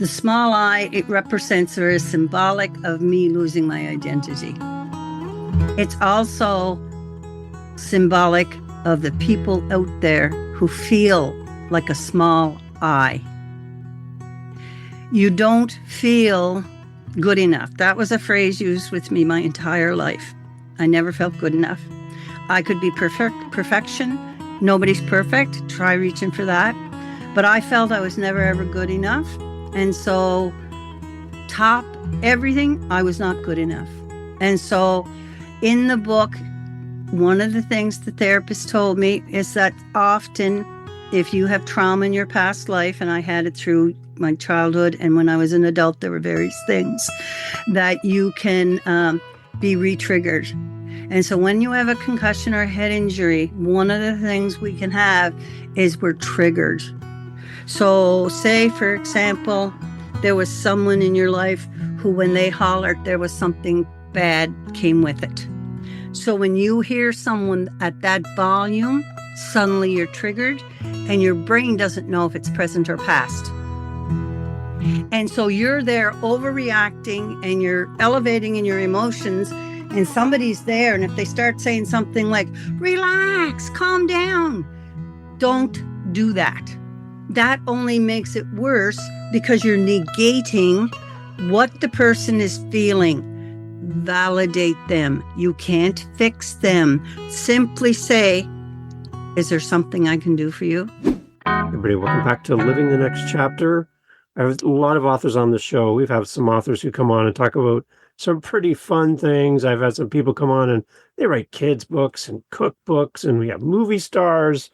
The small I, it represents or is symbolic of me losing my identity. It's also symbolic of the people out there who feel like a small I. You don't feel good enough. That was a phrase used with me my entire life. I never felt good enough. I could be perfection. Nobody's perfect. Try reaching for that. But I felt I was never ever good enough. And so, top everything, I was not good enough. And so, in the book, one of the things the therapist told me is that often, if you have trauma in your past life, and I had it through my childhood, and when I was an adult, there were various things that you can be re-triggered. And so when you have a concussion or a head injury, one of the things we can have is we're triggered. So say, for example, there was someone in your life who, when they hollered, there was something bad came with it. So when you hear someone at that volume, suddenly you're triggered and your brain doesn't know if it's present or past. And so you're there overreacting and you're elevating in your emotions, and somebody's there, and if they start saying something like, relax, calm down, don't do that. That only makes it worse because you're negating what the person is feeling. Validate them. You can't fix them. Simply say, is there something I can do for you? Everybody, welcome back to Living the Next Chapter. I have a lot of authors on the show. We've had some authors who come on and talk about some pretty fun things. I've had some people come on and they write kids' books and cookbooks, and we have movie stars.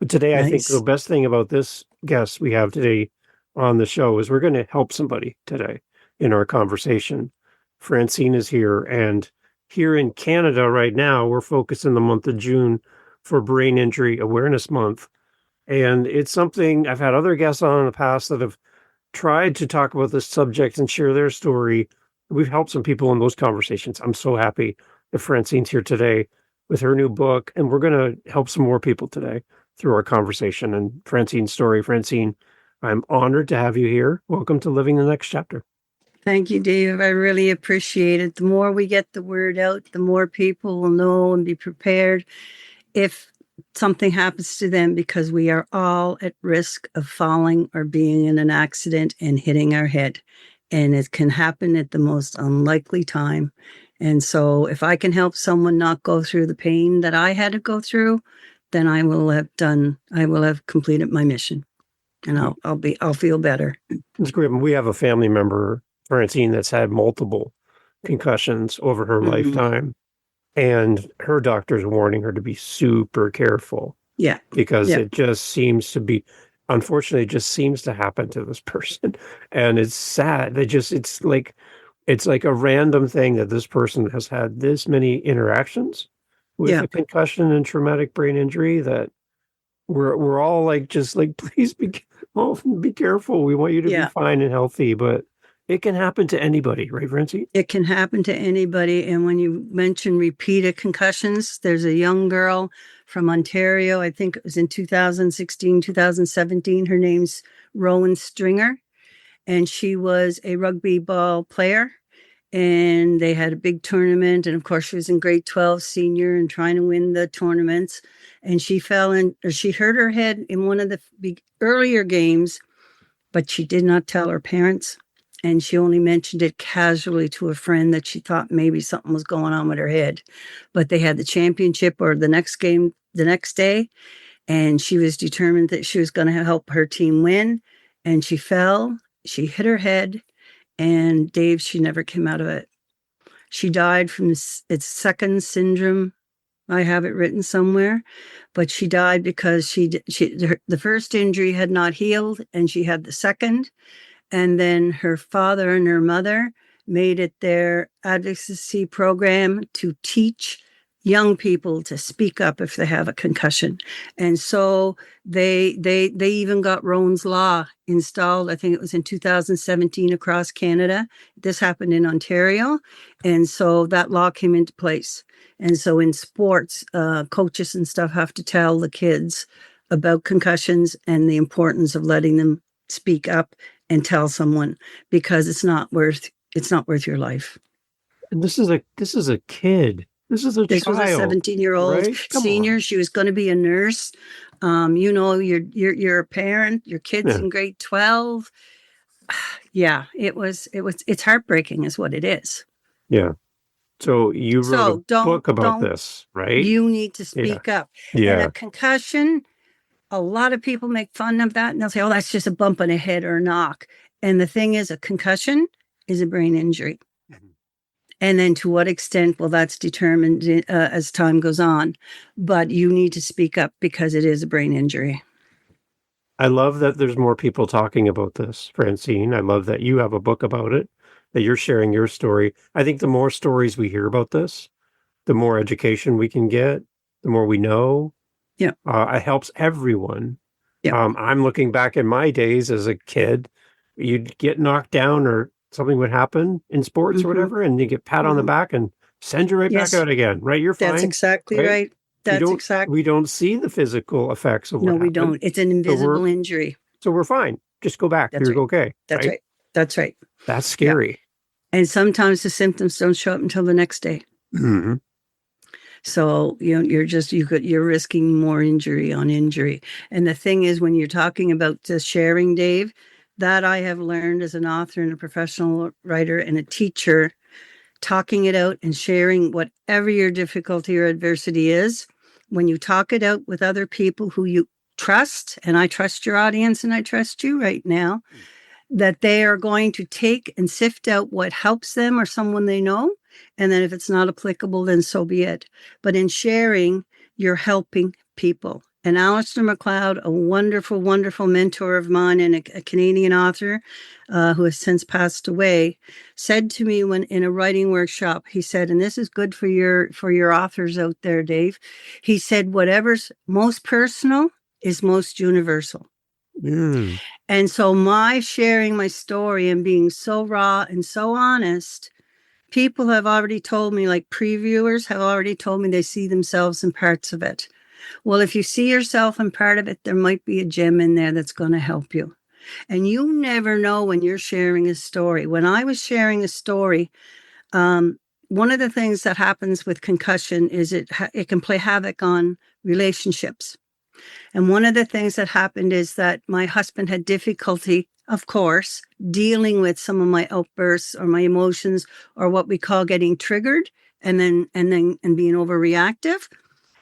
But today, nice. I think the best thing about this guest we have today on the show is we're going to help somebody today in our conversation. Francene is here, and here in Canada right now, we're focused in the month of June for Brain Injury Awareness Month. And it's something I've had other guests on in the past that have tried to talk about this subject and share their story. We've helped some people in those conversations. I'm so happy that Francene's here today with her new book, and we're going to help some more people today through our conversation and Francene's story. Francene, I'm honored to have you here. Welcome to Living the Next Chapter. Thank you, Dave. I really appreciate it. The more we get the word out, the more people will know and be prepared if something happens to them, because we are all at risk of falling or being in an accident and hitting our head. And it can happen at the most unlikely time. And so if I can help someone not go through the pain that I had to go through, then I will have completed my mission, and I'll feel better. It's great. We have a family member, Francene, that's had multiple concussions over her lifetime, and her doctor's warning her to be super careful. Yeah. Because it just seems to be, unfortunately, it just seems to happen to this person. And it's sad. It's like a random thing that this person has had this many interactions with a concussion and traumatic brain injury that we're all please be careful. We want you to be fine and healthy, but it can happen to anybody, right, Francene? It can happen to anybody. And when you mention repeated concussions, there's a young girl from Ontario, I think it was in 2016, 2017. Her name's Rowan Stringer, and she was a rugby ball player. And they had a big tournament. And of course, she was in grade 12 senior and trying to win the tournaments. And she she hurt her head in one of the earlier games, but she did not tell her parents. And she only mentioned it casually to a friend that she thought maybe something was going on with her head. But they had the championship or the next game the next day. And she was determined that she was going to help her team win. And she fell, she hit her head. And Dave, she never came out of it. She died from its second syndrome. I have it written somewhere, but she died because the first injury had not healed, and she had the second. And then her father and her mother made it their advocacy program to teach young people to speak up if they have a concussion. And so they even got Rowan's Law installed. I think it was in 2017 across Canada. This happened in Ontario. And so that law came into place. And so in sports, coaches and stuff have to tell the kids about concussions and the importance of letting them speak up and tell someone, because it's not worth your life. And this is a kid. This is a This child. was a 17-year-old right? senior. She was going to be a nurse. You're a parent. Your kid's Yeah. in grade 12. Yeah, it's heartbreaking, is what it is. Yeah. So you wrote a book about don't this, right? You need to speak up. And Yeah. a concussion, a lot of people make fun of that, and they'll say, "Oh, that's just a bump on the head or a knock." And the thing is, a concussion is a brain injury. And then to what extent, well, that's determined as time goes on. But you need to speak up because it is a brain injury. I love that there's more people talking about this, Francene. I love that you have a book about it, that you're sharing your story. I think the more stories we hear about this, the more education we can get, the more we know. Yeah. It helps everyone. Yeah. I'm looking back in my days as a kid, you'd get knocked down or something would happen in sports or whatever, and you get pat on the back and send you right back out again, right? You're fine. That's exactly right. We don't see the physical effects of what happened. We don't. It's an invisible injury. So we're fine. Just go back. You're okay. That's right. That's right. That's scary. Yeah. And sometimes the symptoms don't show up until the next day. Mm-hmm. So, you're risking more injury on injury. And the thing is, when you're talking about sharing, Dave, that I have learned as an author and a professional writer and a teacher, talking it out and sharing whatever your difficulty or adversity is, when you talk it out with other people who you trust, and I trust your audience and I trust you right now, that they are going to take and sift out what helps them or someone they know. And then if it's not applicable, then so be it. But in sharing, you're helping people. And Alistair MacLeod, a wonderful, wonderful mentor of mine and a Canadian author who has since passed away, said to me when in a writing workshop, he said, and this is good for your authors out there, Dave. He said, whatever's most personal is most universal. Mm. And so my sharing my story and being so raw and so honest, people have already told me, like previewers have already told me they see themselves in parts of it. Well, if you see yourself in part of it, there might be a gem in there that's going to help you. And you never know when you're sharing a story. When I was sharing a story, one of the things that happens with concussion is it can play havoc on relationships. And one of the things that happened is that my husband had difficulty, of course, dealing with some of my outbursts or my emotions, or what we call getting triggered and being overreactive.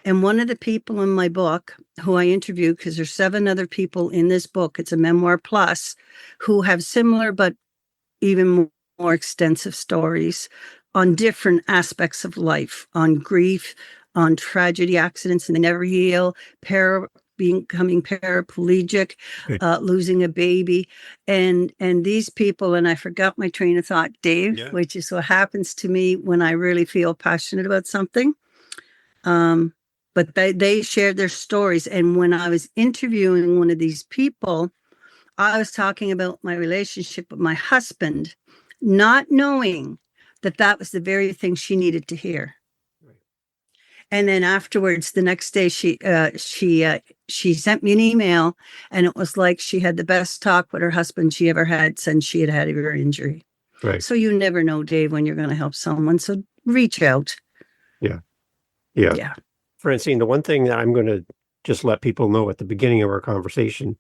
And one of the people in my book who I interviewed, because there's 7 other people in this book, it's a memoir plus, who have similar but even more extensive stories on different aspects of life, on grief, on tragedy, accidents and they never heal, becoming paraplegic, losing a baby. And these people, and I forgot my train of thought, Dave, which is what happens to me when I really feel passionate about something. But they shared their stories. And when I was interviewing one of these people, I was talking about my relationship with my husband, not knowing that was the very thing she needed to hear. Right. And then afterwards, the next day, she sent me an email, and it was like she had the best talk with her husband she ever had since she had her injury. Right. So you never know, Dave, when you're going to help someone. So reach out. Yeah. Francene, the one thing that I'm going to just let people know at the beginning of our conversation,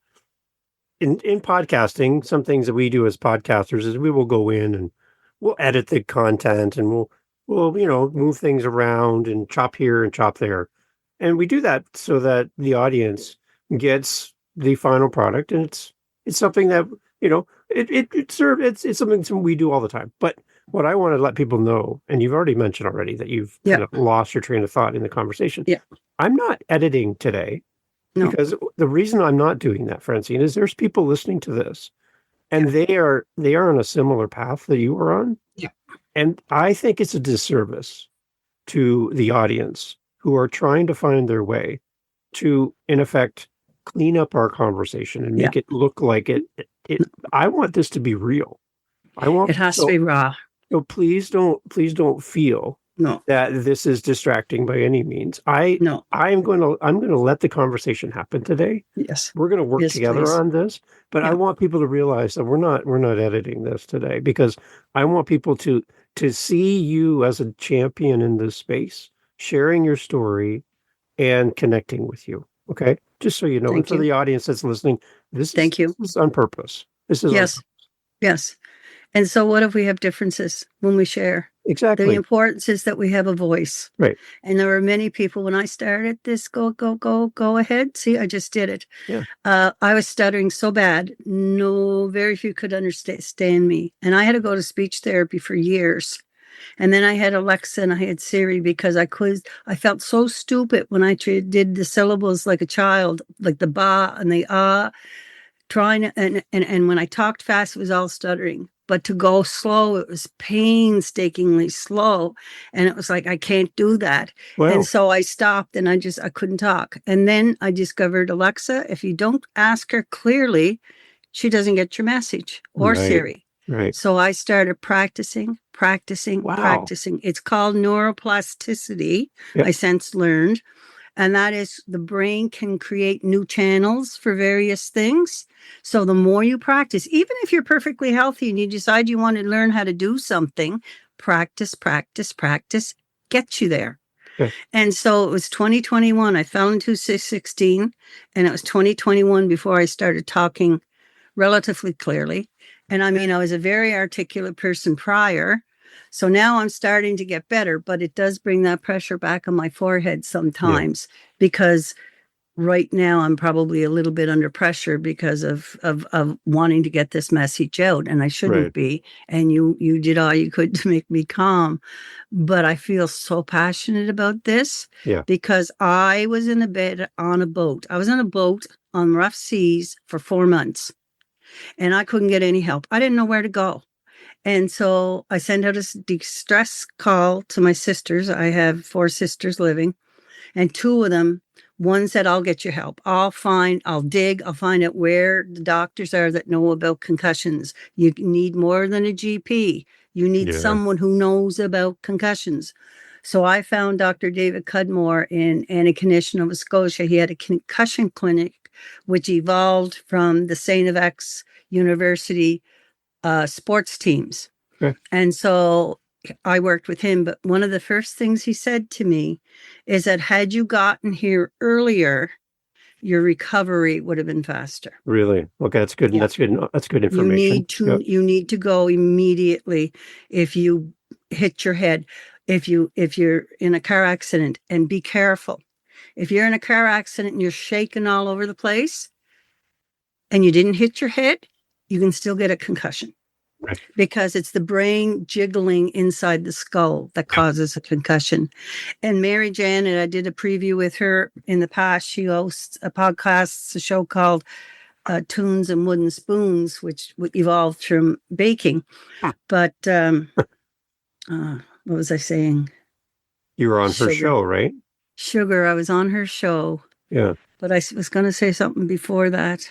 in podcasting, some things that we do as podcasters is we will go in and we'll edit the content and we'll move things around and chop here and chop there. And we do that so that the audience gets the final product. And it's something that, it's something we do all the time. But what I want to let people know, and you've already mentioned already that you've kind of lost your train of thought in the conversation. Yeah. I'm not editing today because the reason I'm not doing that, Francene, is there's people listening to this and they are on a similar path that you are on. Yeah. And I think it's a disservice to the audience who are trying to find their way to, in effect, clean up our conversation and make it look like it. I want this to be real. It has to be raw. So please don't feel No. that this is distracting by any means. No. I'm going to let the conversation happen today. Yes. We're going to work Yes, together please. on this, but I Yeah. want people to realize that we're not editing this today, because I want people to see you as a champion in this space, sharing your story and connecting with you. Okay? Just so you know, and Thank for you. the audience that's listening, Thank you. this is on purpose. This is on Yes. purpose. Yes. And so what if we have differences when we share? The Exactly. importance is that we have a voice. Right. And there were many people when I started this, go ahead. See, I just did it. Yeah. I was stuttering so bad. No, very few could understand me. And I had to go to speech therapy for years. And then I had Alexa and I had Siri because I felt so stupid when I did the syllables like a child, like the ba and the ah, trying to, and when I talked fast, it was all stuttering. But to go slow, it was painstakingly slow. And it was like, I can't do that. Wow. And so I stopped and I couldn't talk. And then I discovered Alexa, if you don't ask her clearly, she doesn't get your message, or Right. Siri. Right. So I started practicing. Wow. It's called neuroplasticity. Yep. I since learned. And that is the brain can create new channels for various things. So the more you practice, even if you're perfectly healthy and you decide you want to learn how to do something, practice gets you there. Okay. And so it was 2021. I fell into 616, and it was 2021 before I started talking relatively clearly. And I mean, I was a very articulate person prior. So now I'm starting to get better, but it does bring that pressure back on my forehead sometimes, because right now I'm probably a little bit under pressure because of wanting to get this message out, and I shouldn't Right. be. And you did all you could to make me calm, but I feel so passionate about this. Yeah. Because I was in a bed on a boat. I was on a boat on rough seas for 4 months, and I couldn't get any help. I didn't know where to go. And so I sent out a distress call to my sisters. I have 4 sisters living, and 2 of them, one said, I'll get you help. I'll find out where the doctors are that know about concussions. You need more than a GP. You need someone who knows about concussions. So I found Dr. David Cudmore in Antigonish, Nova Scotia. He had a concussion clinic, which evolved from the St. FX University sports teams. Okay. And so I worked with him. But one of the first things he said to me is that had you gotten here earlier, your recovery would have been faster. Really? Okay, that's good. Yeah. That's good. That's good information. You need to go immediately if you hit your head, if you're in a car accident, and be careful. If you're in a car accident and you're shaking all over the place and you didn't hit your head, you can still get a concussion. Right. Because it's the brain jiggling inside the skull that causes a concussion. And Mary Janet, I did a preview with her in the past. She hosts a podcast, a show called Tunes and Wooden Spoons, which evolved from baking. But what was I saying? You were on her show, right? Sugar. I was on her show. Yeah. But I was going to say something before that.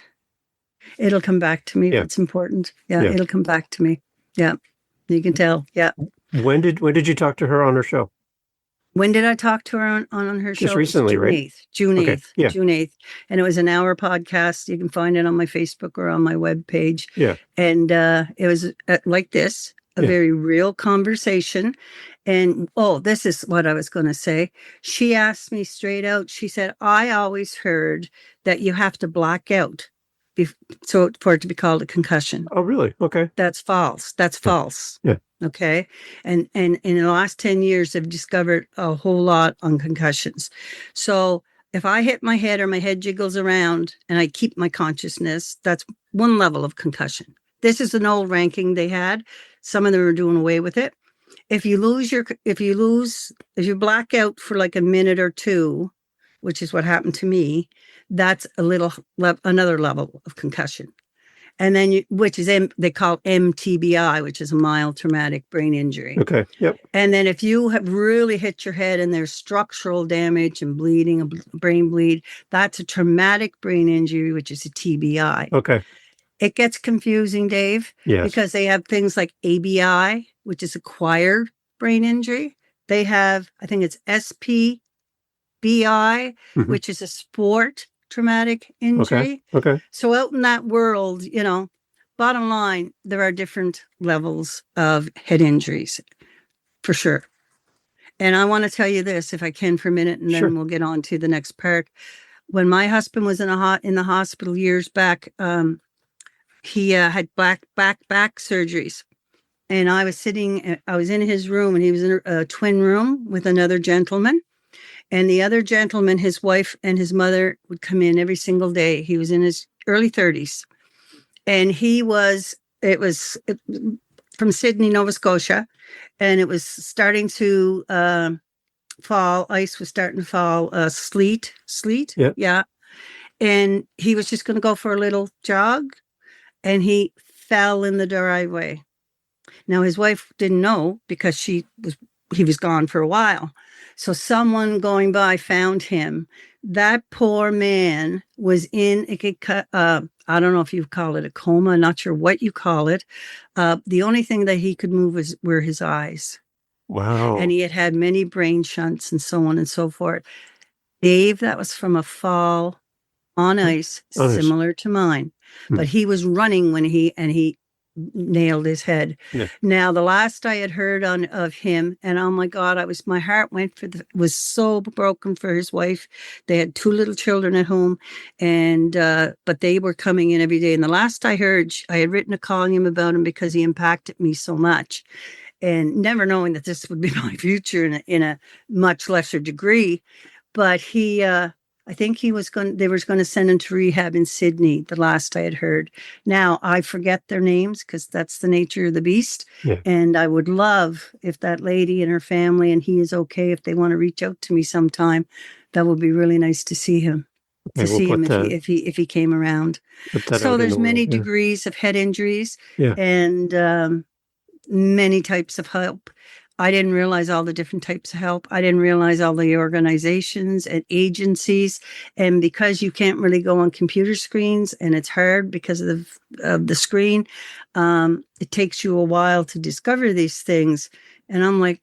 It'll come back to me. Yeah. It's important. Yeah, it'll come back to me. Yeah, you can tell. Yeah. When did you talk to her on her show? When did I talk to her on her show? Just recently, June right? 8th. June 8th. Okay. Yeah. June 8th. And it was an hour podcast. You can find it on my Facebook or on my webpage. Yeah. And it was like this, a very real conversation. And this is what I was going to say. She asked me straight out. She said, I always heard that you have to black out so for it to be called a concussion. Oh, really? Okay. That's false. That's false. Yeah. Okay. And in the last 10 years, I've discovered a whole lot on concussions. So if I hit my head or my head jiggles around and I keep my consciousness, that's one level of concussion. This is an old ranking they had. Some of them are doing away with it. If you black out for like a minute or two, which is what happened to me, that's another level of concussion. And then they call MTBI, which is a mild traumatic brain injury. Okay. Yep. And then if you have really hit your head and there's structural damage and bleeding, a brain bleed, that's a traumatic brain injury, which is a TBI. Okay. It gets confusing, Dave, Yes. because they have things like ABI, which is acquired brain injury, They have, I think it's SPBI, Mhm. which is a sport traumatic injury. Okay. So out in that world, bottom line, there are different levels of head injuries for sure. And I want to tell you this, if I can, for a minute, and Sure. then we'll get on to the next part. When my husband was in the hospital years back, he had back surgeries. And I was in his room, and he was in a twin room with another gentleman. And the other gentleman, his wife and his mother would come in every single day. He was in his early 30s. And it was from Sydney, Nova Scotia. And it was starting to fall. Ice was starting to fall. Sleet. Yeah. Yeah. And he was just going to go for a little jog. And he fell in the driveway. Now, his wife didn't know because he was gone for a while. So someone going by found him. That poor man was in I don't know if you call it a coma, not sure what you call it. The only thing that he could move were his eyes. Wow. And he had many brain shunts and so on and so forth. Dave, that was from a fall on ice, similar to mine. But he was running when he nailed his head. Yeah. Now, the last I had heard of him, and oh my God, my heart was so broken for his wife. They had 2 little children at home, and but they were coming in every day. And the last I heard, I had written a column about him because he impacted me so much, and never knowing that this would be my future in a much lesser degree. But I think they was going to send him to rehab in Sydney, the last I had heard. Now, I forget their names because that's the nature of the beast. Yeah. And I would love if that lady and her family and he is okay, if they want to reach out to me sometime, that would be really nice to see him. If he came around. So there's many degrees of head injuries and many types of help. I didn't realize all the different types of help. I didn't realize all the organizations and agencies. And because you can't really go on computer screens and it's hard because of the screen, it takes you a while to discover these things. And I'm like,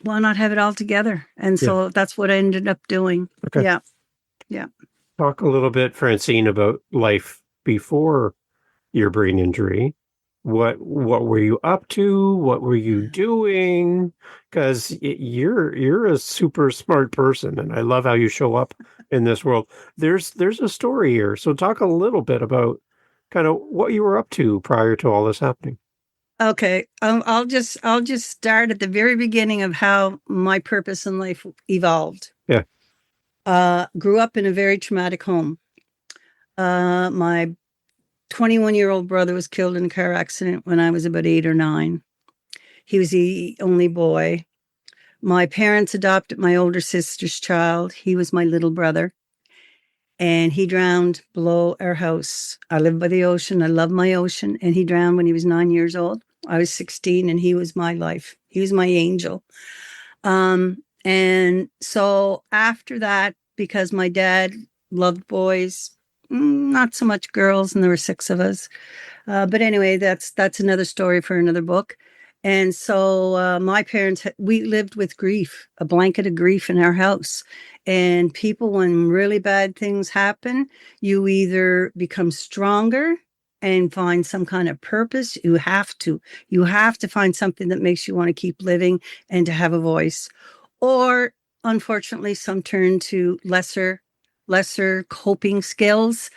why not have it all together? And so that's what I ended up doing. Okay. Yeah. Talk a little bit, Francene, about life before your brain injury. What were you up to? What were you doing? Because you're a super smart person, and I love how you show up in this world. There's a story here, so talk a little bit about kind of what you were up to prior to all this happening. Okay, I'll just start at the very beginning of how my purpose in life evolved. Yeah. Grew up in a very traumatic home. My 21-year-old brother was killed in a car accident when I was about 8 or 9. He was the only boy. My parents adopted my older sister's child. He was my little brother. And he drowned below our house. I live by the ocean. I love my ocean. And he drowned when he was 9 years old. I was 16 and he was my life. He was my angel. And so after that, because my dad loved boys, not so much girls, and there were 6 of us. But anyway, that's another story for another book. And so my parents, we lived with grief, a blanket of grief in our house. And people, when really bad things happen, you either become stronger and find some kind of purpose. You have to find something that makes you want to keep living and to have a voice. Or unfortunately, some turn to lesser coping skills,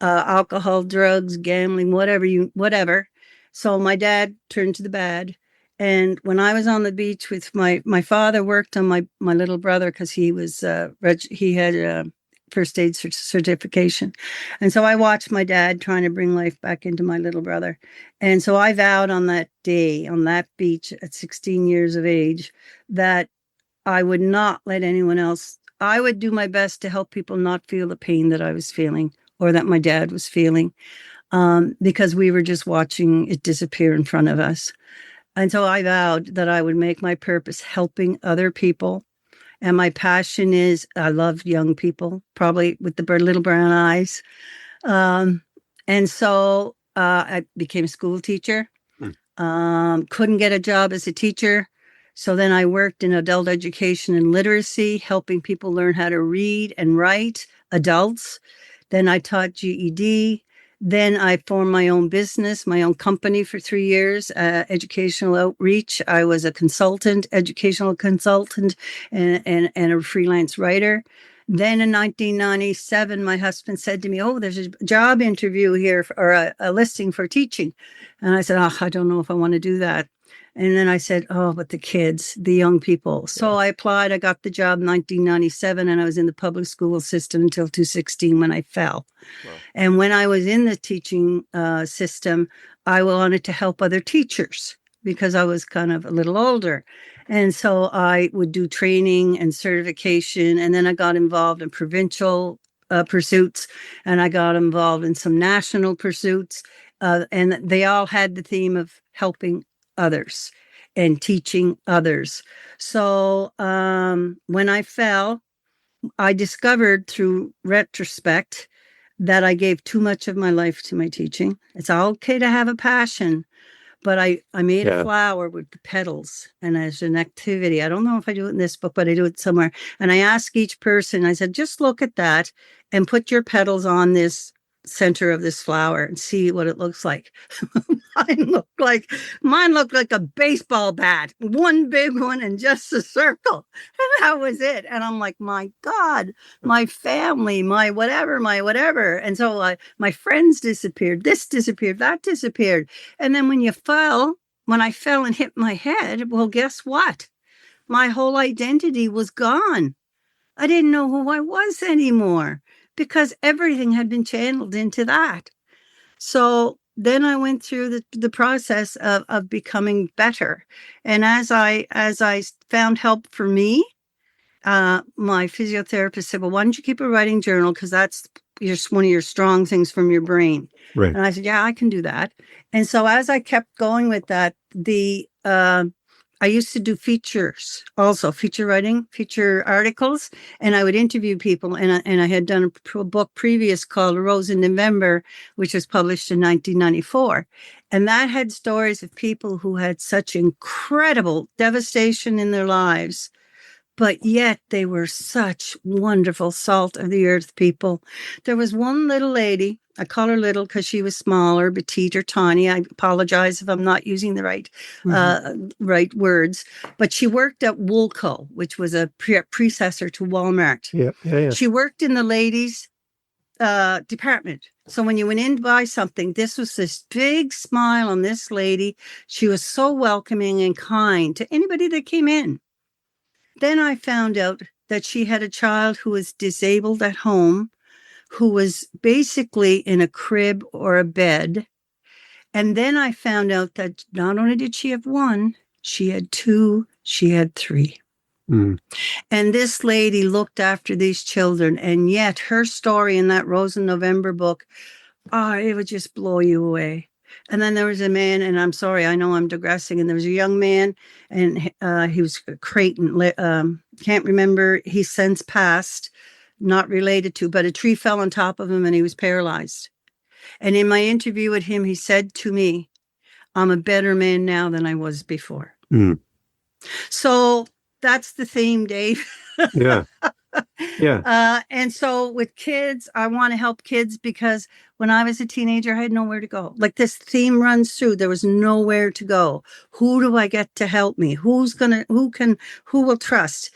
alcohol, drugs, gambling, whatever. So my dad turned to the bad. And when I was on the beach with my father worked on my little brother because he was he had a first aid certification. And so I watched my dad trying to bring life back into my little brother. And so I vowed on that day, on that beach at 16 years of age, that I would not let anyone else. I would do my best to help people not feel the pain that I was feeling or that my dad was feeling, because we were just watching it disappear in front of us. And so I vowed that I would make my purpose helping other people. And my passion is, I love young people, probably with the little brown eyes. And so I became a school teacher. Couldn't get a job as a teacher. So then I worked in adult education and literacy, helping people learn how to read and write, adults. Then I taught GED. Then I formed my own business, my own company for 3 years, educational outreach. I was a consultant, educational consultant, and a freelance writer. Then in 1997, my husband said to me, "Oh, there's a job interview here or a listing for teaching." And I said, "Oh, I don't know if I want to do that." And then I said, "Oh, but the kids, the young people." So I applied. I got the job in 1997, and I was in the public school system until 2016 when I fell. Wow. And when I was in the teaching system, I wanted to help other teachers because I was kind of a little older. And so I would do training and certification. And then I got involved in provincial pursuits, and I got involved in some national pursuits. And they all had the theme of helping others and teaching others. So when I fell, I discovered through retrospect that I gave too much of my life to my teaching. It's okay to have a passion, but I made a flower with the petals, and as an activity, I don't know if I do it in this book, but I do it somewhere. And I ask each person, I said, just look at that and put your petals on this center of this flower and see what it looks like. Mine looked like a baseball bat, one big one and just a circle. And that was it. And I'm like, my God, my family, my whatever. And so my friends disappeared. This disappeared, that disappeared. And then when I fell and hit my head, well, guess what? My whole identity was gone. I didn't know who I was anymore because everything had been channeled into that. So then I went through the process of becoming better. And as I found help for me, my physiotherapist said, "Well, why don't you keep a writing journal? Because that's one of your strong things from your brain." Right. And I said, "Yeah, I can do that." And so as I kept going with that, I used to do features, also feature writing, feature articles, and I would interview people. And I had done a book previous called Rose in November, which was published in 1994. And that had stories of people who had such incredible devastation in their lives, but yet they were such wonderful salt of the earth people. There was one little lady, I call her little because she was smaller, petite or tiny. I apologize if I'm not using the right words, but she worked at Woolco, which was a predecessor to Walmart. Yeah. She worked in the ladies' department. So when you went in to buy something, this was this big smile on this lady. She was so welcoming and kind to anybody that came in. Then I found out that she had a child who was disabled at home, who was basically in a crib or a bed. And then I found out that not only did she have one, she had two, she had three. Mm. And this lady looked after these children. And yet her story in that Rose in November book, it would just blow you away. And then there was a man, and I'm sorry, I know I'm digressing, and there was a young man, and he was Creighton, can't remember, he's since passed, not related to, but a tree fell on top of him and he was paralyzed. And in my interview with him, he said to me, "I'm a better man now than I was before." Mm. So that's the theme, Dave. Yeah. And so with kids, I want to help kids because when I was a teenager, I had nowhere to go. Like this theme runs through. There was nowhere to go. Who do I get to help me? Who will trust?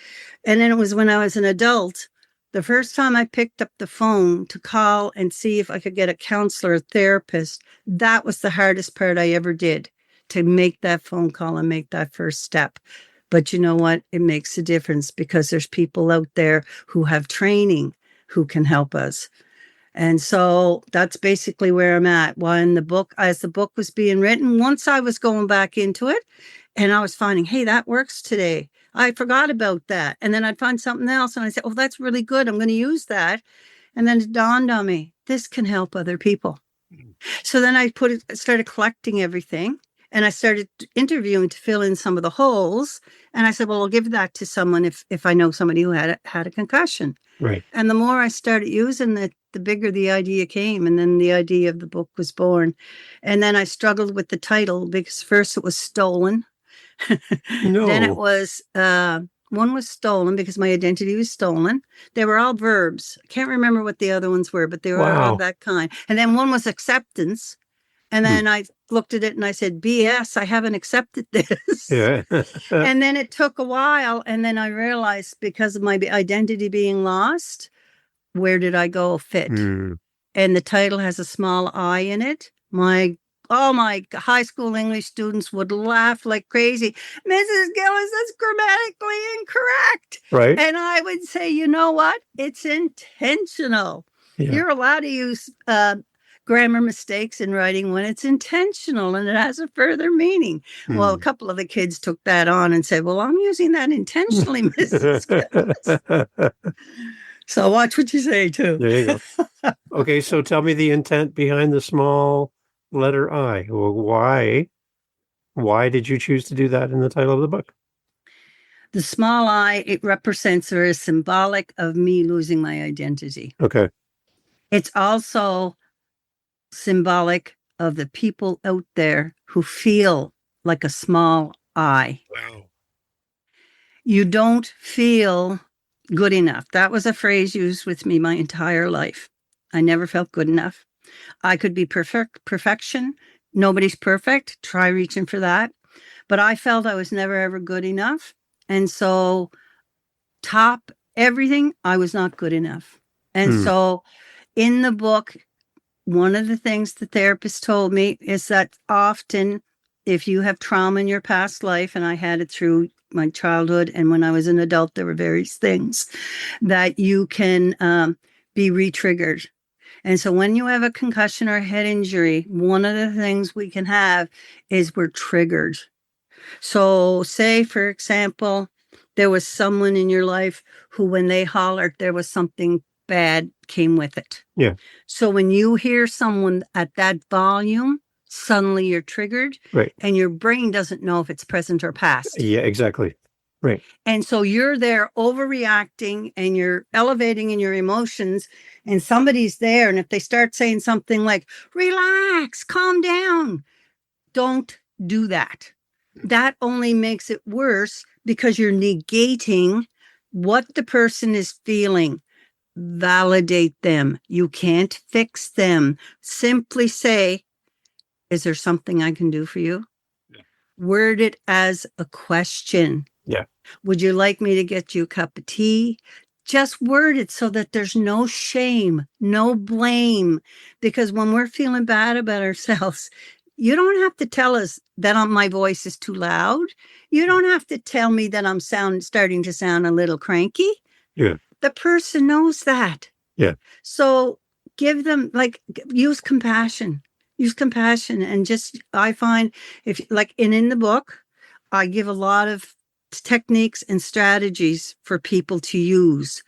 And then it was when I was an adult, the first time I picked up the phone to call and see if I could get a counselor, a therapist, that was the hardest part I ever did, to make that phone call and make that first step. But you know what? It makes a difference because there's people out there who have training who can help us. And so that's basically where I'm at. When as the book was being written, once I was going back into it and I was finding, hey, that works today. I forgot about that. And then I'd find something else and I said, oh, that's really good. I'm going to use that. And then it dawned on me, this can help other people. So then I started collecting everything. And I started interviewing to fill in some of the holes. And I said, well, I'll give that to someone if I know somebody who had a concussion. Right. And the more I started using it, the bigger the idea came. And then the idea of the book was born. And then I struggled with the title because first it was stolen. Then it No. was one was stolen because my identity was stolen. They were all verbs. I can't remember what the other ones were, but they were of Wow. that kind. And then one was acceptance. And then I looked at it and I said, BS, I haven't accepted this. Yeah. And then it took a while. And then I realized, because of my identity being lost, where did I go fit? And the title has a small I in it. My high school English students would laugh like crazy. Mrs. Gillis, that's grammatically incorrect. Right. And I would say, you know what? It's intentional. Yeah. You're allowed to use grammar mistakes in writing when it's intentional and it has a further meaning. Well, a couple of the kids took that on and said, well, I'm using that intentionally, Mrs. Gillis. So watch what you say, too. There you go. Okay, so tell me the intent behind the small letter I. Why did you choose to do that in the title of the book? The small I, it represents or is symbolic of me losing my identity. Okay. It's also symbolic of the people out there who feel like a small I. Wow. You don't feel good enough. That was a phrase used with me my entire life. I never felt good enough. I could be perfection. Nobody's perfect. Try reaching for that. But I felt I was never, ever good enough. And so top everything, I was not good enough. And so in the book, one of the things the therapist told me is that often if you have trauma in your past life, and I had it through my childhood, and when I was an adult, there were various things that you can be re-triggered. And so when you have a concussion or a head injury, one of the things we can have is we're triggered. So say, for example, there was someone in your life who, when they hollered, there was something bad came with it. Yeah. So when you hear someone at that volume, suddenly you're triggered. Right. And your brain doesn't know if it's present or past. Yeah, exactly. Right. And so you're there overreacting and you're elevating in your emotions, and somebody's there. And if they start saying something like, relax, calm down, don't do that. That only makes it worse because you're negating what the person is feeling. Validate them. You can't fix them. Simply say, is there something I can do for you? Yeah. Word it as a question. Yeah. Would you like me to get you a cup of tea? Just word it so that there's no shame, no blame. Because when we're feeling bad about ourselves, you don't have to tell us that my voice is too loud. You don't have to tell me that I'm starting to sound a little cranky. Yeah. The person knows that. Yeah. So give them, use compassion. Use compassion. And just, I find, if in the book, I give a lot of techniques and strategies for people to use,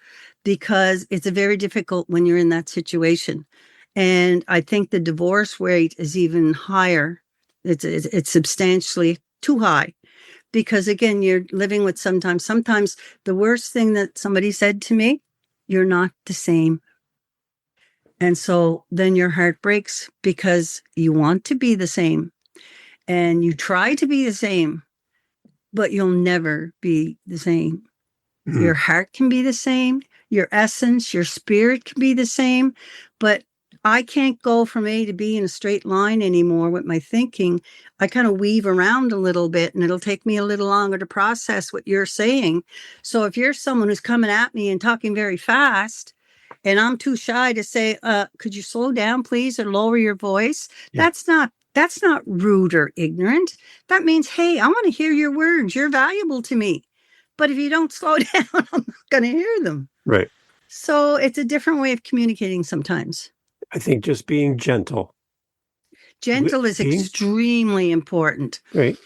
because it's very difficult when you're in that situation. And I think the divorce rate is even higher. It's substantially too high, because again, you're living with sometimes the worst thing that somebody said to me, you're not the same. And so then your heart breaks because you want to be the same and you try to be the same, but you'll never be the same. Mm-hmm. Your heart can be the same. Your essence, your spirit can be the same, but I can't go from A to B in a straight line anymore with my thinking. I kind of weave around a little bit, and it'll take me a little longer to process what you're saying. So if you're someone who's coming at me and talking very fast, and I'm too shy to say, could you slow down, please, or lower your voice? Yeah. That's not rude or ignorant. That means, hey, I want to hear your words. You're valuable to me. But if you don't slow down, I'm not going to hear them. Right. So it's a different way of communicating sometimes. I think just being gentle. Gentle is extremely important. Right.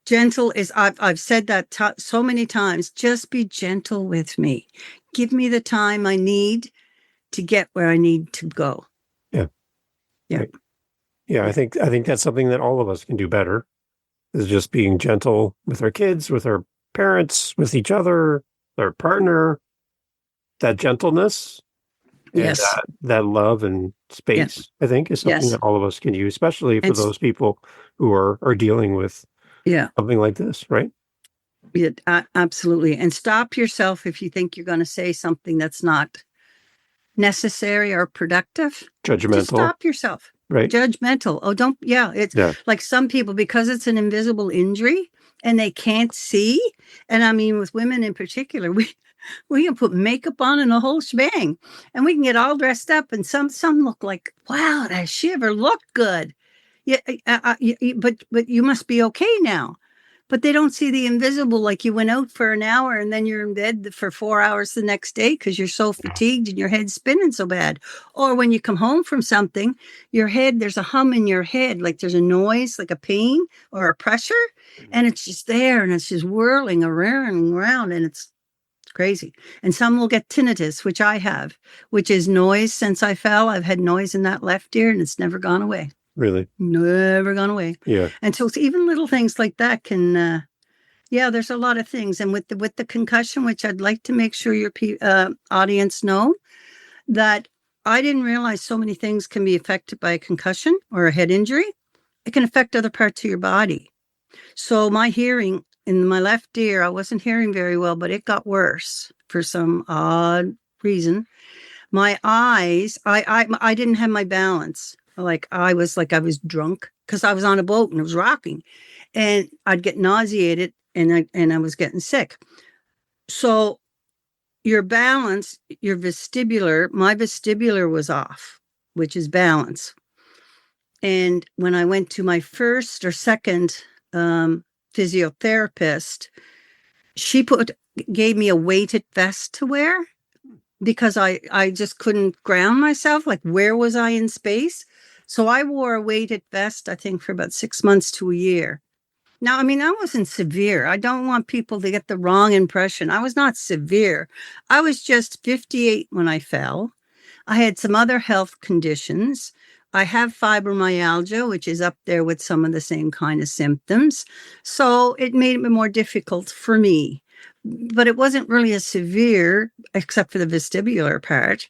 Gentle is, I've said that so many times, just be gentle with me. Give me the time I need to get where I need to go. Yeah. Yeah. Right. Yeah. I think that's something that all of us can do better, is just being gentle with our kids, with our parents, with each other, our partner. That gentleness. Yes. And that love and space, yes. I think, is something that all of us can use, especially for those people who are dealing with Yeah. something like this, right? Yeah, absolutely. And stop yourself if you think you're going to say something that's not necessary or productive. Just Judgmental, stop yourself. right? Judgmental. Oh, don't. Yeah. It's Yeah. like some people, because it's an invisible injury and they can't see. And I mean, with women in particular, we can put makeup on and a whole shebang, and we can get all dressed up. And some look like, wow, does she ever look good? Yeah, but you must be okay now. But they don't see the invisible, like you went out for an hour and then you're in bed for 4 hours the next day because you're so fatigued and your head's spinning so bad. Or when you come home from something, your head, there's a hum in your head, like there's a noise, like a pain or a pressure, and it's just there and it's just whirling around and it's crazy. And some will get tinnitus, which I have, which is noise. Since I fell, I've had noise in that left ear and it's never gone away. Really? Never gone away. Yeah. And so it's even little things like that can, there's a lot of things. And with the concussion, which I'd like to make sure your audience know, that I didn't realize so many things can be affected by a concussion or a head injury. It can affect other parts of your body. So my hearing in my left ear, I wasn't hearing very well, but it got worse for some odd reason. My eyes, I didn't have my balance. I was drunk because I was on a boat and it was rocking, and I'd get nauseated and I was getting sick. So your balance, my vestibular was off, which is balance. And when I went to my first or second physiotherapist, she gave me a weighted vest to wear because I just couldn't ground myself. Like, where was I in space? So I wore a weighted vest, I think, for about 6 months to a year. Now, I mean, I wasn't severe. I don't want people to get the wrong impression. I was not severe. I was just 58 when I fell. I had some other health conditions. I have fibromyalgia, which is up there with some of the same kind of symptoms. So it made it more difficult for me. But it wasn't really as severe, except for the vestibular part.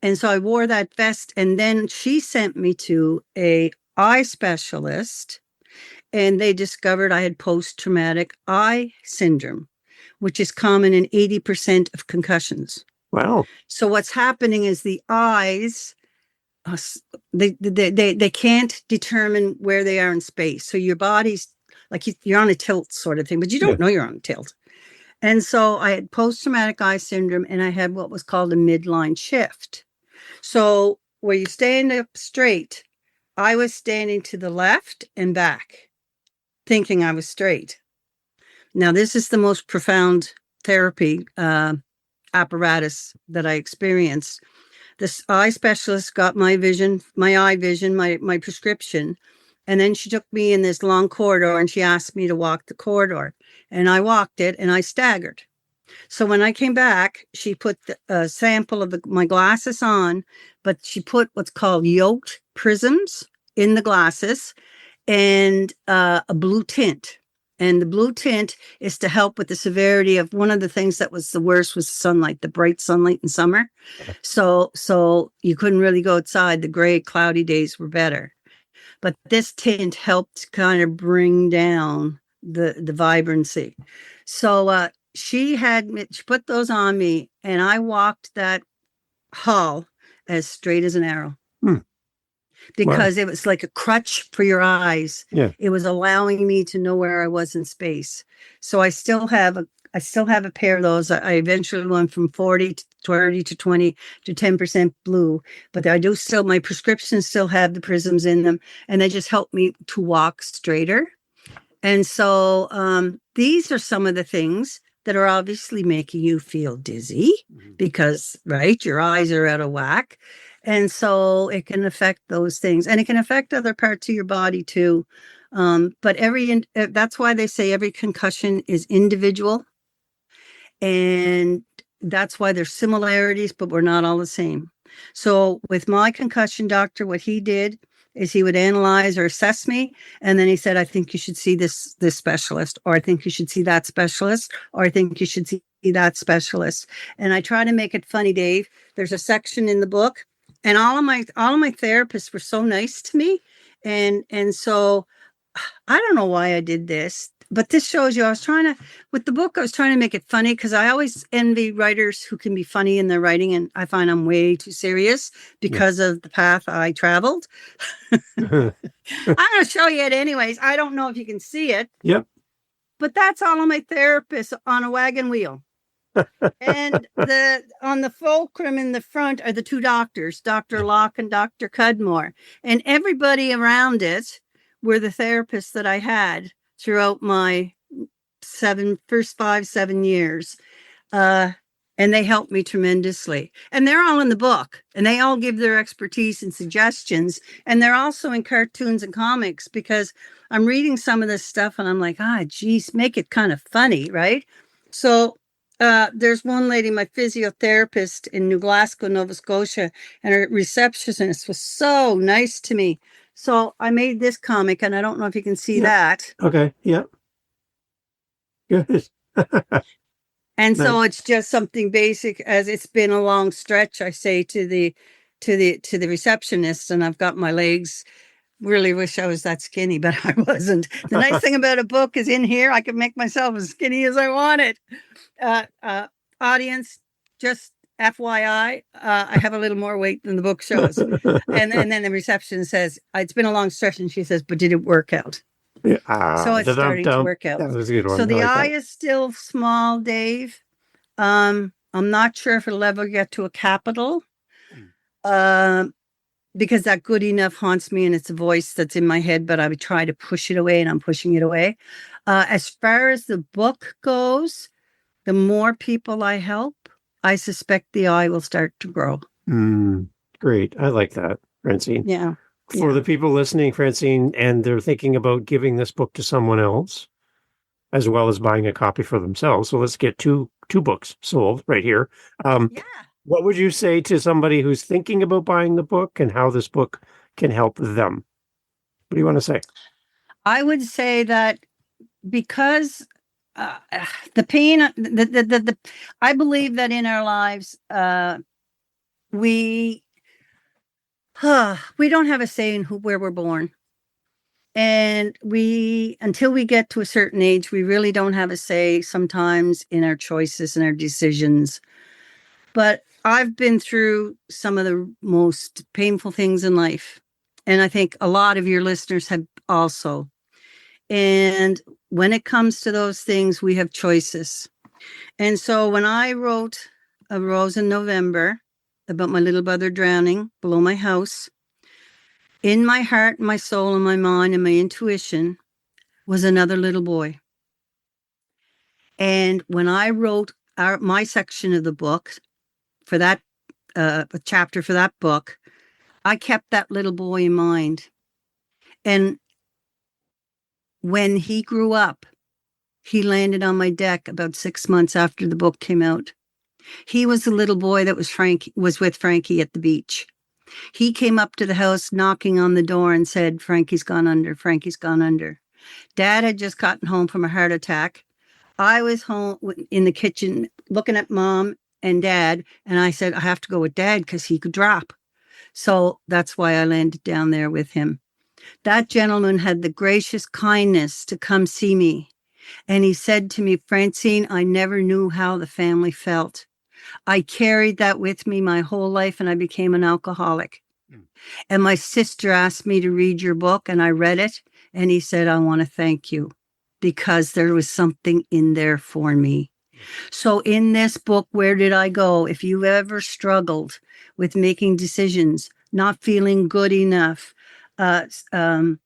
And so I wore that vest. And then she sent me to an eye specialist, and they discovered I had post-traumatic eye syndrome, which is common in 80% of concussions. Wow. So what's happening is the eyes, they can't determine where they are in space. So your body's like you're on a tilt sort of thing, but you don't know you're on a tilt. And so I had post-traumatic eye syndrome, and I had what was called a midline shift. So where you stand up straight, I was standing to the left and back, thinking I was straight. Now, this is the most profound therapy apparatus that I experienced. This eye specialist got my vision, my eye vision, my prescription. And then she took me in this long corridor and she asked me to walk the corridor. And I walked it and I staggered. So when I came back, she put a sample of my glasses on, but she put what's called yoked prisms in the glasses and a blue tint. And the blue tint is to help with the severity of one of the things that was the worst was sunlight, the bright sunlight in summer. So you couldn't really go outside. The gray, cloudy days were better. But this tint helped kind of bring down the vibrancy. So she put those on me, and I walked that hall as straight as an arrow. Because it was like a crutch for your eyes. Yeah. It was allowing me to know where I was in space. So I still have a pair of those. I eventually went from 40 to 30 to 20 to 10% blue, but my prescriptions still have the prisms in them, and they just help me to walk straighter. And so these are some of the things that are obviously making you feel dizzy because, right, your eyes are out of whack. And so it can affect those things, and it can affect other parts of your body too. But that's why they say every concussion is individual. And that's why there's similarities, but we're not all the same. So with my concussion doctor, what he did is he would analyze or assess me. And then he said, I think you should see this specialist, or I think you should see that specialist, or I think you should see that specialist. And I try to make it funny, Dave. There's a section in the book, and all of my therapists were so nice to me. And so I don't know why I did this, but this shows you with the book, I was trying to make it funny because I always envy writers who can be funny in their writing. And I find I'm way too serious because of the path I traveled. I'm going to show you it anyways. I don't know if you can see it. Yep. But that's all of my therapists on a wagon wheel. And on the fulcrum in the front are the two doctors, Dr. Locke and Dr. Cudmore. And everybody around it were the therapists that I had throughout my first 5-7 years. And they helped me tremendously. And they're all in the book. And they all give their expertise and suggestions. And they're also in cartoons and comics because I'm reading some of this stuff and I'm like, geez, make it kind of funny, right? So there's one lady, my physiotherapist in New Glasgow, Nova Scotia, and her receptionist was so nice to me. So I made this comic, and I don't know if you can see that. Okay. Yep. Good. And so it's just something basic, as it's been a long stretch, I say to the receptionist, and I've got my legs. Really wish I was that skinny, but I wasn't. The nice thing about a book is in here, I can make myself as skinny as I wanted. Audience, just FYI, I have a little more weight than the book shows. and then the reception says, it's been a long stretch. And she says, but did it work out? So it's starting to work out. That was a good one. So the eye is still small, Dave. I'm not sure if it'll ever get to a capital. Because that good enough haunts me and it's a voice that's in my head, but I would try to push it away and I'm pushing it away. As far as the book goes, the more people I help, I suspect the eye will start to grow. Great. I like that, Francene. Yeah. For the people listening, Francene, and they're thinking about giving this book to someone else, as well as buying a copy for themselves. So let's get two books sold right here. What would you say to somebody who's thinking about buying the book and how this book can help them? What do you want to say? I would say that because the pain, I believe that in our lives, we don't have a say in where we're born. And until we get to a certain age, we really don't have a say sometimes in our choices and our decisions. But I've been through some of the most painful things in life. And I think a lot of your listeners have also. And when it comes to those things, we have choices. And so when I wrote A Rose in November about my little brother drowning below my house, in my heart, my soul, and my mind, and my intuition was another little boy. And when I wrote my section of the book, for that chapter for that book, I kept that little boy in mind. And when he grew up, he landed on my deck about 6 months after the book came out. He was the little boy that was with Frankie at the beach. He came up to the house knocking on the door and said, Frankie's gone under, Frankie's gone under. Dad had just gotten home from a heart attack. I was home in the kitchen looking at Mom and Dad, and I said, I have to go with Dad because he could drop. So that's why I landed down there with him. That gentleman had the gracious kindness to come see me. And he said to me, Francene, I never knew how the family felt. I carried that with me my whole life, and I became an alcoholic. And my sister asked me to read your book, and I read it. And he said, I want to thank you because there was something in there for me. So in this book, where did I go? If you've ever struggled with making decisions, not feeling good enough, if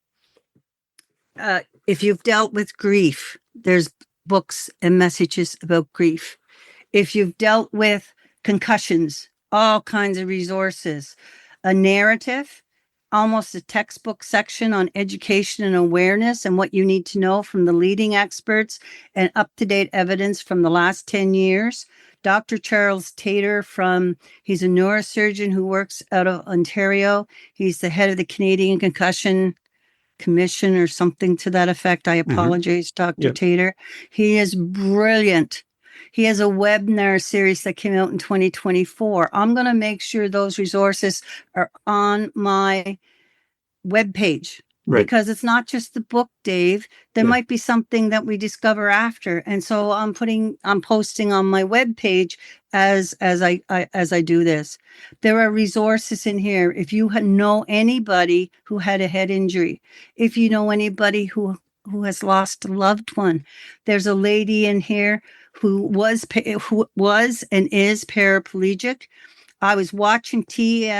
you've dealt with grief, there's books and messages about grief. If you've dealt with concussions, all kinds of resources, a narrative, almost a textbook section on education and awareness and what you need to know from the leading experts and up-to-date evidence from the last 10 years. Dr. Charles Tater he's a neurosurgeon who works out of Ontario. He's the head of the Canadian Concussion Commission or something to that effect. I apologize, Dr. Tater. He is brilliant. He has a webinar series that came out in 2024. I'm going to make sure those resources are on my webpage Right. Because it's not just the book, Dave. There Yeah. might be something that we discover after. And so I'm posting on my webpage as I do this. There are resources in here. If you know anybody who had a head injury, if you know anybody who has lost a loved one, there's a lady in here who was and is paraplegic. I was watching TLC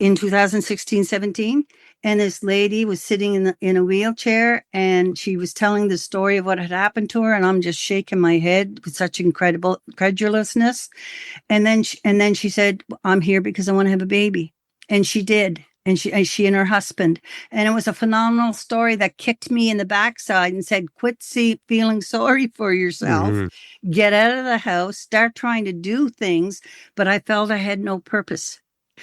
in 2016-17, and this lady was sitting in a wheelchair, and she was telling the story of what had happened to her, and I'm just shaking my head with such incredible incredulousness. And then she said, "I'm here because I want to have a baby," and she did. And she and her husband, and it was a phenomenal story that kicked me in the backside and said, "Quit feeling sorry for yourself, get out of the house, start trying to do things." But I felt I had no purpose.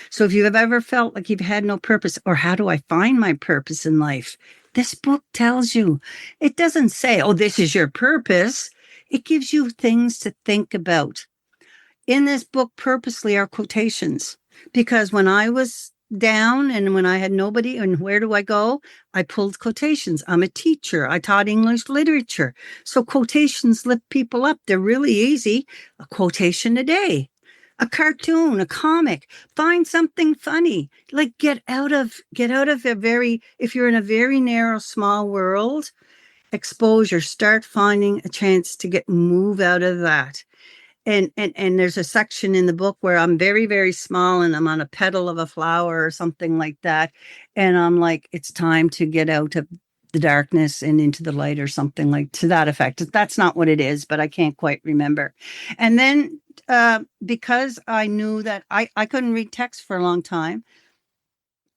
So if you've ever felt like you've had no purpose, or how do I find my purpose in life? This book tells you. It doesn't say, "Oh, this is your purpose." It gives you things to think about. In this book purposely are quotations, because when I was down and when I had nobody and where do I go, I pulled quotations. I'm a teacher. I taught English literature. So quotations lift people up. They're really easy. A quotation a day. A cartoon, a comic, find something funny. Like get out of if you're in a very narrow, small world, exposure, start finding a chance to move out of that. And there's a section in the book where I'm very, very small and I'm on a petal of a flower or something like that. And I'm like, it's time to get out of the darkness and into the light or something like to that effect. That's not what it is, but I can't quite remember. And then because I knew that I couldn't read text for a long time.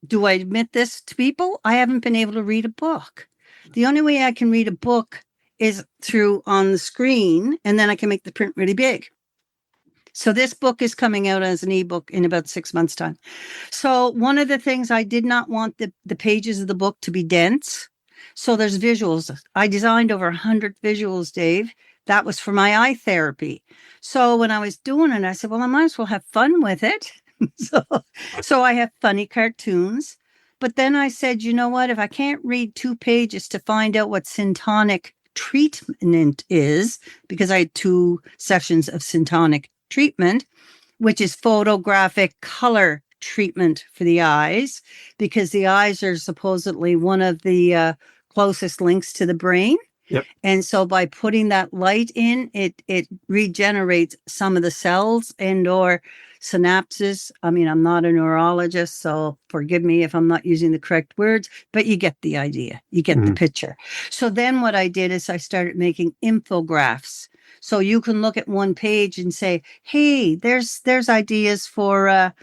Do I admit this to people? I haven't been able to read a book. The only way I can read a book is through on the screen, and then I can make the print really big. So this book is coming out as an ebook in about 6 months' time. So one of the things, I did not want the pages of the book to be dense. So there's visuals. I designed over 100 visuals, Dave. That was for my eye therapy. So when I was doing it, I said, well, I might as well have fun with it. So I have funny cartoons. But then I said, you know what? If I can't read 2 pages to find out what syntonic treatment is, because I had 2 sessions of syntonic treatment, which is photographic color treatment for the eyes, because the eyes are supposedly one of the closest links to the brain. Yep. And so by putting that light in, it regenerates some of the cells and or synapses. I mean, I'm not a neurologist, so forgive me if I'm not using the correct words, but you get the idea. You get the picture. So then what I did is I started making infographics. So you can look at one page and say, hey, there's ideas for a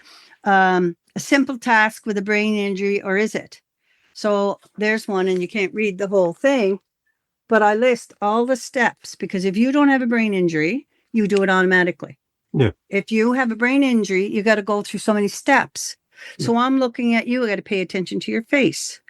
simple task with a brain injury, or is it? So there's one, and you can't read the whole thing, but I list all the steps, because if you don't have a brain injury, you do it automatically. Yeah. If you have a brain injury, you got to go through so many steps. So I'm looking at you, I got to pay attention to your face.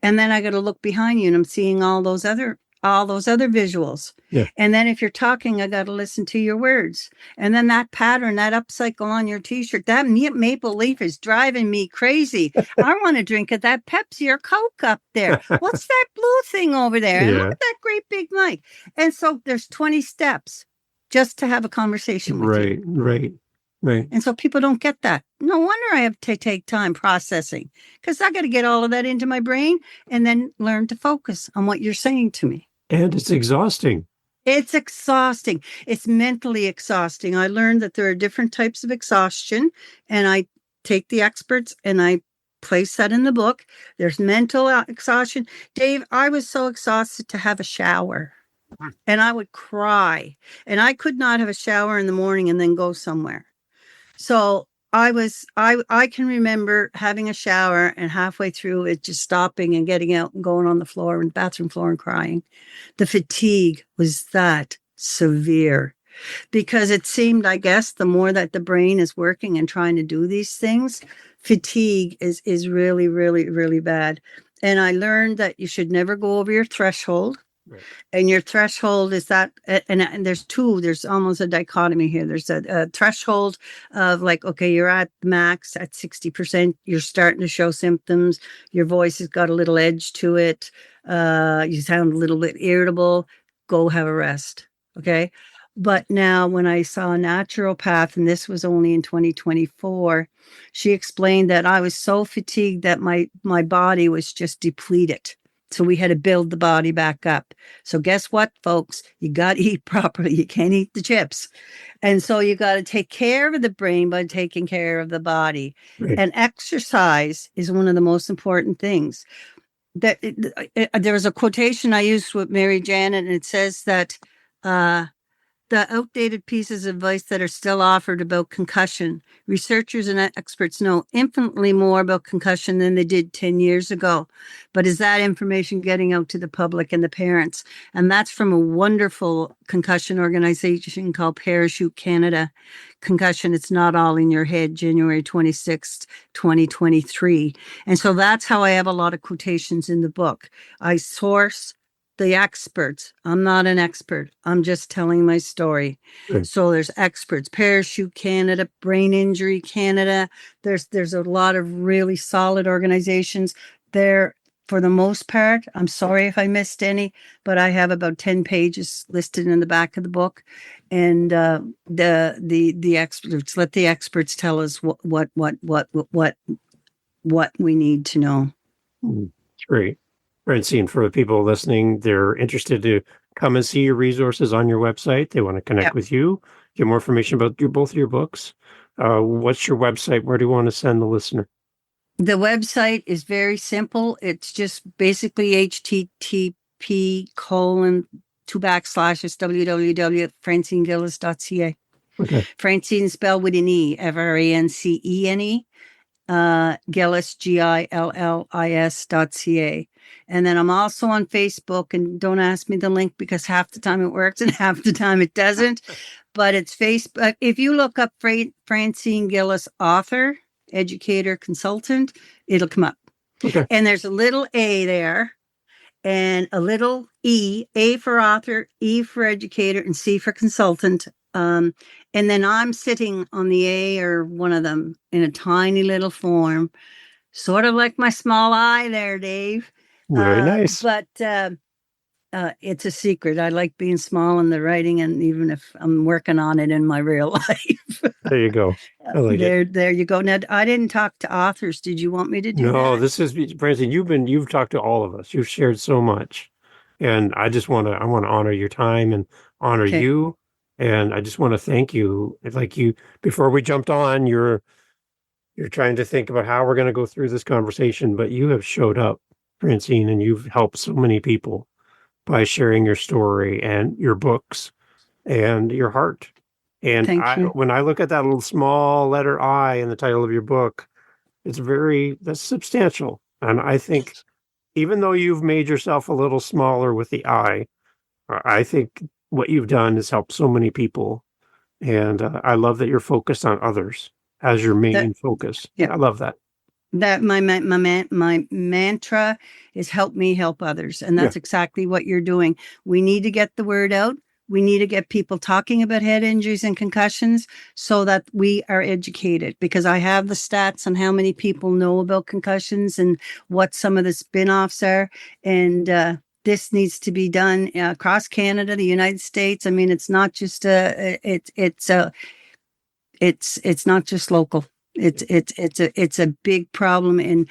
And then I got to look behind you, and I'm seeing all those other visuals. Yeah. And then if you're talking, I got to listen to your words. And then that pattern, that upcycle on your t-shirt, that maple leaf is driving me crazy. I want to drink of that Pepsi or Coke up there. What's that blue thing over there? And look at that great big mic. And so there's 20 steps just to have a conversation with you. Right. And so people don't get that. No wonder I have to take time processing, because I got to get all of that into my brain and then learn to focus on what you're saying to me. And it's exhausting. It's exhausting. It's mentally exhausting. I learned that there are different types of exhaustion, and I take the experts and I place that in the book. There's mental exhaustion. Dave, I was so exhausted to have a shower, and I would cry, and I could not have a shower in the morning and then go somewhere. So I can remember having a shower and halfway through it just stopping and getting out and going on the floor and bathroom floor and crying. The fatigue was that severe, because it seemed, I guess, the more that the brain is working and trying to do these things, fatigue is really, really, really bad. And I learned that you should never go over your threshold. Right. And your threshold is that, and there's almost a dichotomy here. There's a threshold of like, okay, you're at max at 60%, you're starting to show symptoms, your voice has got a little edge to it, you sound a little bit irritable, go have a rest. Okay. But now when I saw a naturopath, and this was only in 2024, she explained that I was so fatigued that my body was just depleted. So we had to build the body back up. So guess what, folks? You got to eat properly. You can't eat the chips. And so you got to take care of the brain by taking care of the body. Right. And exercise is one of the most important things. There was a quotation I used with Mary Janet, and it says that the outdated pieces of advice that are still offered about concussion. Researchers and experts know infinitely more about concussion than they did 10 years ago. But is that information getting out to the public and the parents? And that's from a wonderful concussion organization called Parachute Canada. Concussion, It's Not All in Your Head, January 26th, 2023. And so that's how I have a lot of quotations in the book. I source the experts. I'm not an expert. I'm just telling my story. Good. So there's experts, Parachute Canada, Brain Injury Canada. There's a lot of really solid organizations there. For the most part, I'm sorry if I missed any, but I have about 10 pages listed in the back of the book. And the experts, let the experts tell us what we need to know. It's great. Francene, for the people listening, they're interested to come and see your resources on your website. They want to connect with you, get more information about both of your books. What's your website? Where do you want to send the listener? The website is very simple. It's just basically http://www.francenegillis.ca. Okay. Francene spelled with an E, Francene. Gillis, GILLIS.ca. And then I'm also on Facebook, and don't ask me the link because half the time it works and half the time it doesn't. But it's Facebook. If you look up Francene Gillis, author, educator, consultant, it'll come up. Okay. And there's a little A there and a little E, A for author, E for educator, and C for consultant. And then I'm sitting on the A or one of them in a tiny little form, sort of like my small I there, Dave. Very nice. But it's a secret. I like being small in the writing, and even if I'm working on it in my real life. There you go. I like it. There you go. Now, I didn't talk to authors. Did you want me to do that? No, this is Francene. You've talked to all of us. You've shared so much, and I want to honor your time and honor you. And I just want to thank you. Like before we jumped on, you're trying to think about how we're going to go through this conversation, but you have showed up, Francene, and you've helped so many people by sharing your story and your books and your heart. And when I look at that little small letter I in the title of your book, that's substantial. And I think even though you've made yourself a little smaller with the I think what you've done has helped so many people. And I love that you're focused on others as your main focus. Yeah, I love that. That my mantra is help me help others. And that's exactly what you're doing. We need to get the word out. We need to get people talking about head injuries and concussions so that we are educated, because I have the stats on how many people know about concussions and what some of the spin-offs are. And this needs to be done across Canada, the United States. I mean, it's not just it's not just local. It's a big problem, and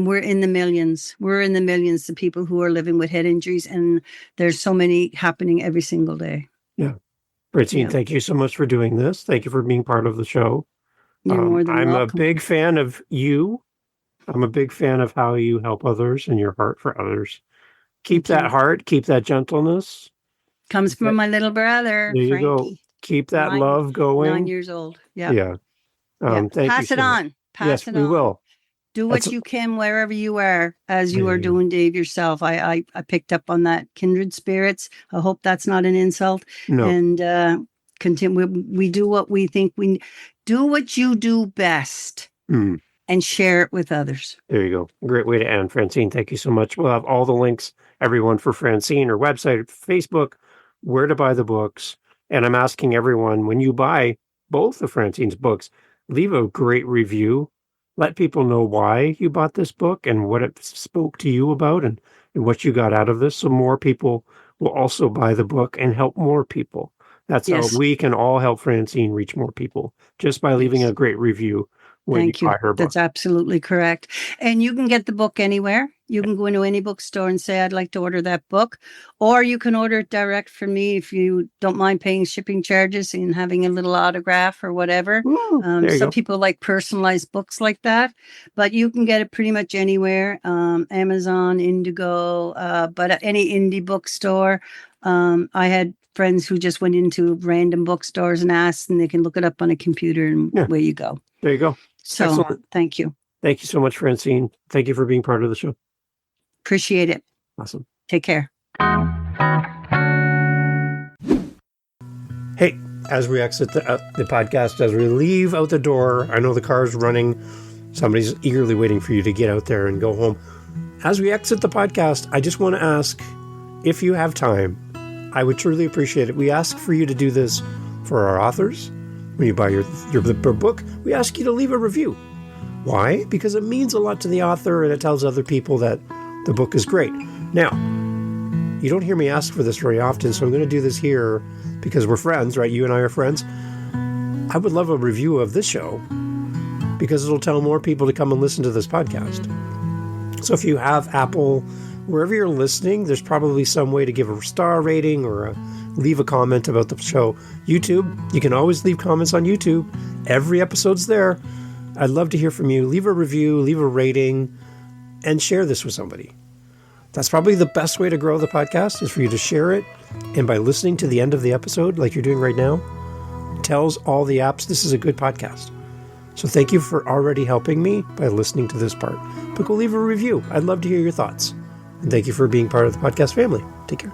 we're in the millions. We're in the millions of people who are living with head injuries, and there's so many happening every single day. Yeah, Francene, thank you so much for doing this. Thank you for being part of the show. You're more than welcome. I'm a big fan of you. I'm a big fan of how you help others and your heart for others. Keep that heart, keep that gentleness. Comes from my little brother, There you Frankie. go. Keep that love going. 9 years old. Yeah. Yeah. Thank you. Pass it on. Yes, we will. Do what you can wherever you are, as you are doing, Dave, yourself. I picked up on that. Kindred spirits. I hope that's not an insult. No. And continue. We do what we think we do. What you do best. and share it with others. There you go. Great way to end, Francene. Thank you so much. We'll have all the links, everyone, for Francene, her website, Facebook, where to buy the books. And I'm asking everyone, when you buy both of Francene's books, leave a great review. Let people know why you bought this book and what it spoke to you about and what you got out of this. So more people will also buy the book and help more people. That's how we can all help Francene reach more people, just by leaving a great review when you buy her book. That's absolutely correct. And you can get the book anywhere. You can go into any bookstore and say, I'd like to order that book. Or you can order it direct from me if you don't mind paying shipping charges and having a little autograph or whatever. Some people like personalized books like that. But you can get it pretty much anywhere. Amazon, Indigo, but any indie bookstore. I had friends who just went into random bookstores and asked, and they can look it up on a computer, and away you go. There you go. So, excellent. Thank you. Thank you so much, Francene. Thank you for being part of the show. Appreciate it. Awesome. Take care. Hey, as we exit the podcast, as we leave out the door, I know the car's running. Somebody's eagerly waiting for you to get out there and go home. As we exit the podcast, I just want to ask, if you have time, I would truly appreciate it. We ask for you to do this for our authors. When you buy your book, we ask you to leave a review. Why? Because it means a lot to the author and it tells other people that the book is great. Now, you don't hear me ask for this very often, so I'm going to do this here because we're friends, right? You and I are friends. I would love a review of this show because it'll tell more people to come and listen to this podcast. So if you have Apple, wherever you're listening, there's probably some way to give a star rating or leave a comment about the show. YouTube, you can always leave comments on YouTube. Every episode's there. I'd love to hear from you. Leave a review, leave a rating, and share this with somebody. That's probably the best way to grow the podcast, is for you to share it. And by listening to the end of the episode, like you're doing right now, tells all the apps this is a good podcast. So thank you for already helping me by listening to this part. But go leave a review. I'd love to hear your thoughts. And thank you for being part of the podcast family. Take care.